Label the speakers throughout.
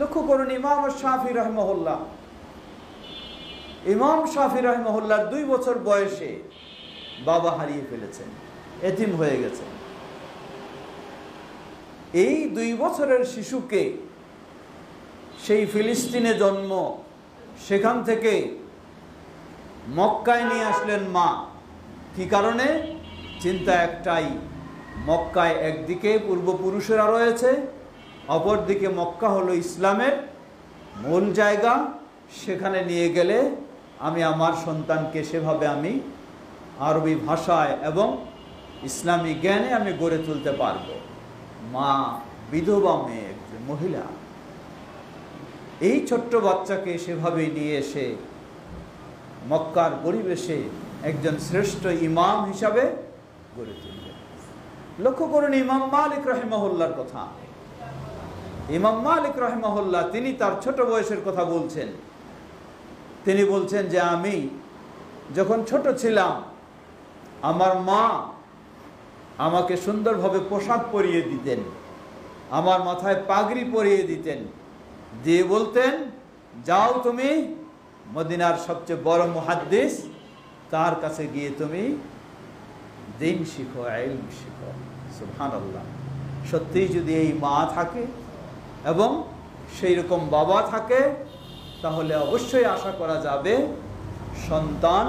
Speaker 1: লক্ষ্য করুন, ইমাম শাফি রাহিমাহুল্লাহ, ইমাম শাফি রাহিমাহুল্লাহর 2 বছর বয়সে বাবা হারিয়ে ফেলেছেন, এতিম হয়ে গেছেন। এই 2 বছরের শিশুকে সেই ফিলিস্তিনে জন্ম, সেখান থেকে মক্কায় নিয়ে আসলেন মা। কি কারণে? চিন্তা একটাই, মক্কায় একদিকে পূর্বপুরুষেরা রয়েছে, অপরদিকে মক্কা হলো ইসলামের মূল জায়গা। সেখানে নিয়ে গেলে আমি আমার সন্তানকে সেভাবে আমি আরবি ভাষায় এবং ইসলামী জ্ঞানে আমি গড়ে তুলতে পারবো। মা বিধবা মেয়ে, একজন মহিলা, এই ছোট্ট বাচ্চাকে সেভাবে নিয়ে এসে মক্কার পরিবেশে একজন শ্রেষ্ঠ ইমাম হিসাবে গড়ে তুললেন। লক্ষ্য করুন ইমাম মালিক রাহিমাহুল্লাহর কথা। ইমাম মালিক রাহিমাহুল্লাহ তিনি তার ছোট বয়সের কথা বলছেন। তিনি বলছেন যে আমি যখন ছোট ছিলাম, আমার মা আমাকে সুন্দরভাবে পোশাক পরিয়ে দিতেন, আমার মাথায় পাগড়ি পরিয়ে দিতেন, দিয়ে বলতেন, যাও তুমি মদিনার সবচেয়ে বড় মুহাদ্দিস, তার কাছে গিয়ে তুমি দিন শিখো, ইলম শিখো। সুবহানাল্লাহ। সত্যিই যদি এই মা থাকে এবং সেই রকম বাবা থাকে, তাহলে অবশ্যই আশা করা যাবে সন্তান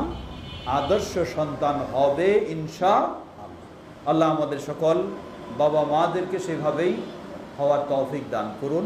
Speaker 1: আদর্শ সন্তান হবে ইনশাআল্লাহ। আল্লাহ আমাদের সকল বাবা মাদেরকে সেভাবেই হওয়ার তৌফিক দান করুন।